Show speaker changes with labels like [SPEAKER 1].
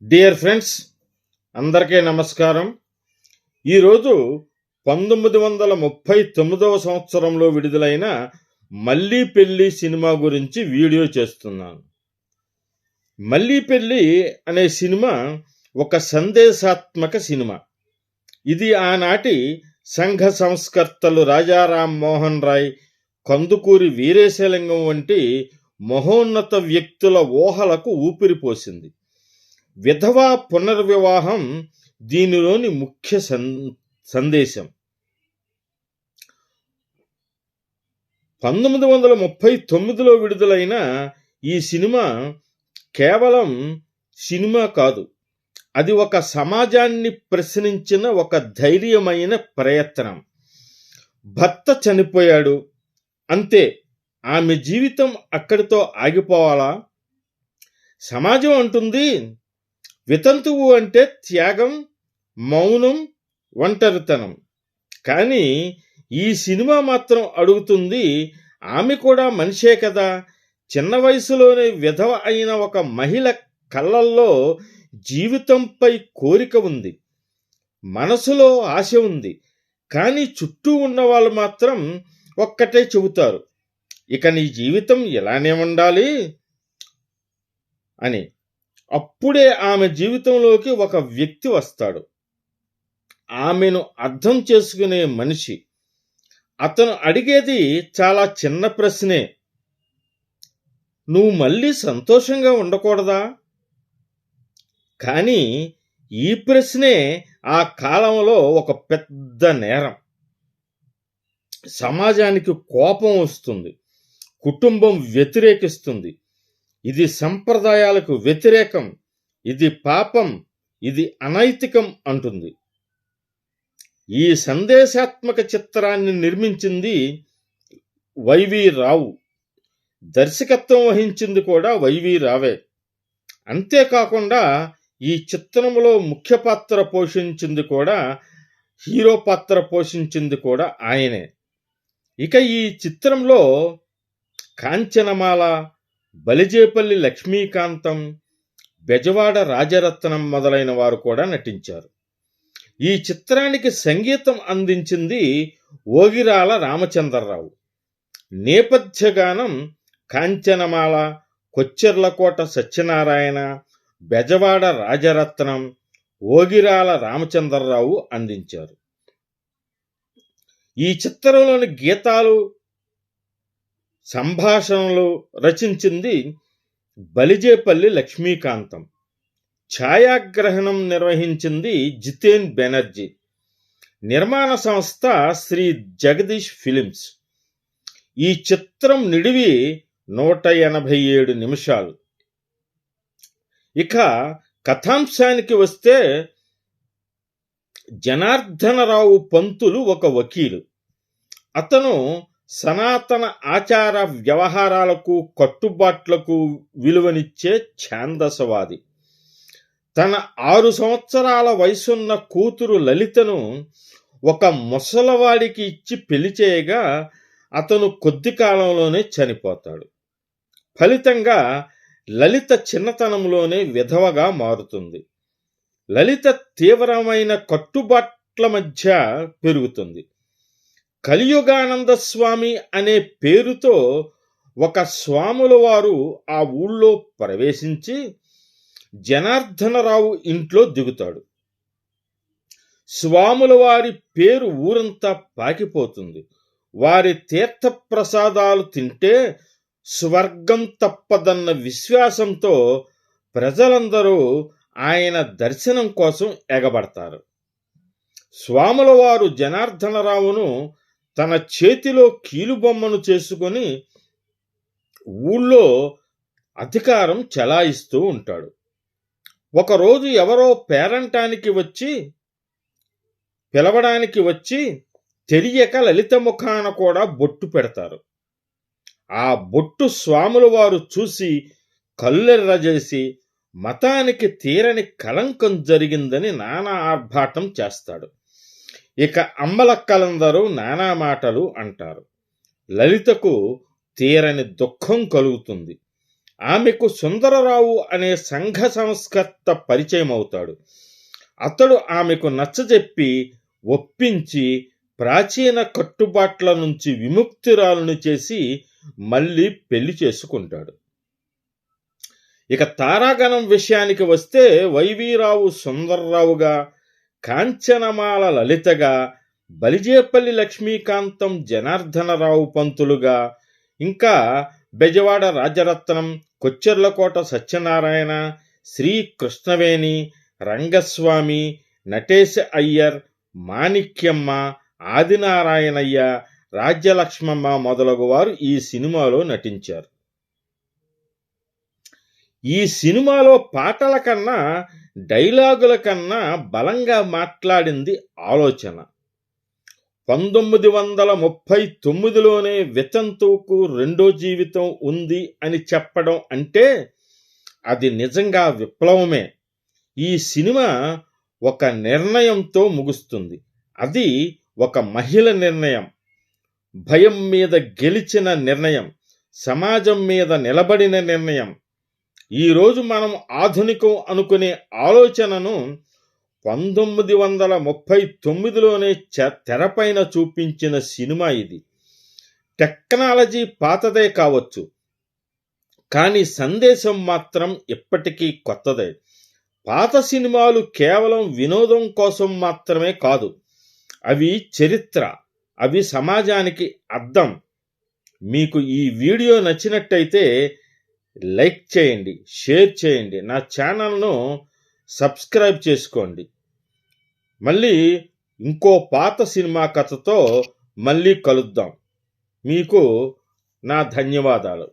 [SPEAKER 1] Dear friends, అందరికీ నమస్కారం. ఈరోజు 1939వ సంవత్సరంలో విడుదలైన మళ్ళీ పెళ్ళి సినిమా గురించి వీడియో చేస్తున్నాను. మళ్ళీ పెళ్ళి అనే సినిమా ఒక సందేశాత్మక సినిమా. ఇది ఆనాటి సంఘ సంస్కర్తలు రాజా రామ్మోహన్ రాయ్, కందుకూరి వీరేశలింగం వంటి మహోన్నత వ్యక్తుల ఊహలకు ఊపిరిపోసింది. విధవా పునర్వివాహం దీనిలోని ముఖ్య సందేశం. 1939లో విడుదలైన ఈ సినిమా కేవలం సినిమా కాదు, అది ఒక సమాజాన్ని ప్రశ్నించిన ఒక ధైర్యమైన ప్రయత్నం. భర్త చనిపోయాడు, అంతే, ఆమె జీవితం అక్కడితో ఆగిపోవాలా? సమాజం అంటుంది వితంతువు అంటే త్యాగం, మౌనం, ఒంటరితనం. కానీ ఈ సినిమా మాత్రం అడుగుతుంది, ఆమె కూడా మనిషే కదా. చిన్న వయసులోనే విధవ అయిన ఒక మహిళ కళ్ళల్లో జీవితంపై కోరిక ఉంది, మనసులో ఆశ ఉంది. కానీ చుట్టూ ఉన్న వాళ్ళు మాత్రం ఒక్కటే చెబుతారు, ఇక నీ జీవితం ఇలానే ఉండాలి అని. అప్పుడే ఆమె జీవితంలోకి ఒక వ్యక్తి వస్తాడు, ఆమెను అర్థం చేసుకునే మనిషి. అతను అడిగేది చాలా చిన్న ప్రశ్నే, నువ్వు మళ్ళీ సంతోషంగా ఉండకూడదా? కానీ ఈ ప్రశ్నే ఆ కాలంలో ఒక పెద్ద నేరం. సమాజానికి కోపం వస్తుంది, కుటుంబం వ్యతిరేకిస్తుంది. ఇది సంప్రదాయాలకు వ్యతిరేకం, ఇది పాపం, ఇది అనైతికం అంటుంది. ఈ సందేశాత్మక చిత్రాన్ని నిర్మించింది వైవి రావు, దర్శకత్వం వహించింది కూడా వైవి రావే. అంతేకాకుండా ఈ చిత్రంలో ముఖ్య పాత్ర పోషించింది కూడా, హీరో పాత్ర పోషించింది కూడా ఆయనే. ఇక ఈ చిత్రంలో కాంచనమాల, బలిజేపల్లి లక్ష్మీకాంతం, బెజవాడ రాజరత్నం మొదలైన వారు కూడా నటించారు. ఈ చిత్రానికి సంగీతం అందించింది ఓగిరాల రామచంద్రరావు. నేపథ్య గానం కాంచనమాల, కొచ్చెర్లకోట సత్యనారాయణ, బెజవాడ రాజరత్నం, ఓగిరాల రామచంద్రరావు అందించారు. ఈ చిత్రంలోని గీతాలు, సంభాషణలు రచించింది బలిజేపల్లి లక్ష్మీకాంతం. ఛాయాగ్రహణం నిర్వహించింది జితేన్ బెనర్జీ. నిర్మాణ సంస్థ శ్రీ జగదీష్ ఫిలిమ్స్. ఈ చిత్రం నిడివి 187 నిమిషాలు. ఇక కథాంశానికి వస్తే, జనార్దనరావు పంతులు ఒక వకీలు. అతను సనాతన ఆచార వ్యవహారాలకు, కట్టుబాట్లకు విలువనిచ్చే ఛాందసవాది. తన 6 సంవత్సరాల వయసున్న కూతురు లలితను ఒక ముసలవాడికి ఇచ్చి పెళ్లి చేయగా అతను కొద్ది కాలంలోనే చనిపోతాడు. ఫలితంగా లలిత చిన్నతనంలోనే విధవగా మారుతుంది. లలిత తీవ్రమైన కట్టుబాట్ల మధ్య పెరుగుతుంది. కలియుగానంద స్వామి అనే పేరుతో ఒక స్వాముల వారు ఆ ఊళ్ళో ప్రవేశించి జనార్దనరావు ఇంట్లో దిగుతాడు. స్వాముల వారి పేరు ఊరంతా పాకిపోతుంది. వారి తీర్థప్రసాదాలు తింటే స్వర్గం తప్పదన్న విశ్వాసంతో ప్రజలందరూ ఆయన దర్శనం కోసం ఎగబడతారు. స్వాముల వారు జనార్దనరావును తన చేతిలో కీలుబొమ్మను చేసుకొని ఊళ్ళో అధికారం చెలాయిస్తూ ఉంటాడు. ఒకరోజు ఎవరో పిలవడానికి వచ్చి తెలియక లలిత ముఖాన కూడా బొట్టు పెడతారు. ఆ బొట్టు స్వాముల వారు చూసి కళ్ళెర్రజేసి మతానికి తీరని కళంకం జరిగిందని నానా ఆర్భాటం చేస్తాడు. ఇక అమ్మలక్కలందరూ నానా మాటలు అంటారు. లలితకు తీరని దుఃఖం కలుగుతుంది. ఆమెకు సుందరరావు అనే సంఘ సంస్కర్త పరిచయం అవుతాడు. అతడు ఆమెకు నచ్చజెప్పి ఒప్పించి ప్రాచీన కట్టుబాట్ల నుంచి విముక్తురాలను చేసి మళ్ళీ పెళ్లి చేసుకుంటాడు. ఇక తారాగణం విషయానికి వస్తే వైవీరావు సుందర్రావుగా, కాంచనమాల లలితగా, బలిజేపల్లి లక్ష్మీకాంతం జనార్దనరావు పంతులుగా, ఇంకా బెజవాడ రాజరత్నం, కొచ్చెర్లకోట సత్యనారాయణ, శ్రీ కృష్ణవేణి, రంగస్వామి, నటేశ అయ్యర్, మాణిక్యమ్మ, ఆదినారాయణయ్య, రాజ్యలక్ష్మమ్మ మొదలగు వారు ఈ సినిమాలో నటించారు. ఈ సినిమాలో పాటల కన్నా డైలాగుల కన్నా బలంగా మాట్లాడింది ఆలోచన. 1939లోనే వితంతువుకు రెండో జీవితం ఉంది అని చెప్పడం అంటే అది నిజంగా విప్లవమే. ఈ సినిమా ఒక నిర్ణయంతో ముగుస్తుంది. అది ఒక మహిళ నిర్ణయం, భయం మీద గెలిచిన నిర్ణయం, సమాజం మీద నిలబడిన నిర్ణయం. ఈరోజు మనం ఆధునికం అనుకునే ఆలోచనను 1939లోనే తెరపైన చూపించిన సినిమా ఇది. టెక్నాలజీ పాతదే కావచ్చు, కానీ సందేశం మాత్రం ఇప్పటికీ కొత్తదే. పాత సినిమాలు కేవలం వినోదం కోసం మాత్రమే కాదు, అవి చరిత్ర, అవి సమాజానికి అద్దం. మీకు ఈ వీడియో నచ్చినట్టయితే లైక్ చేయండి, షేర్ చేయండి, నా ఛానల్ను సబ్స్క్రైబ్ చేసుకోండి. మళ్ళీ ఇంకో పాత సినిమా కథతో మళ్ళీ కలుద్దాం. మీకు నా ధన్యవాదాలు.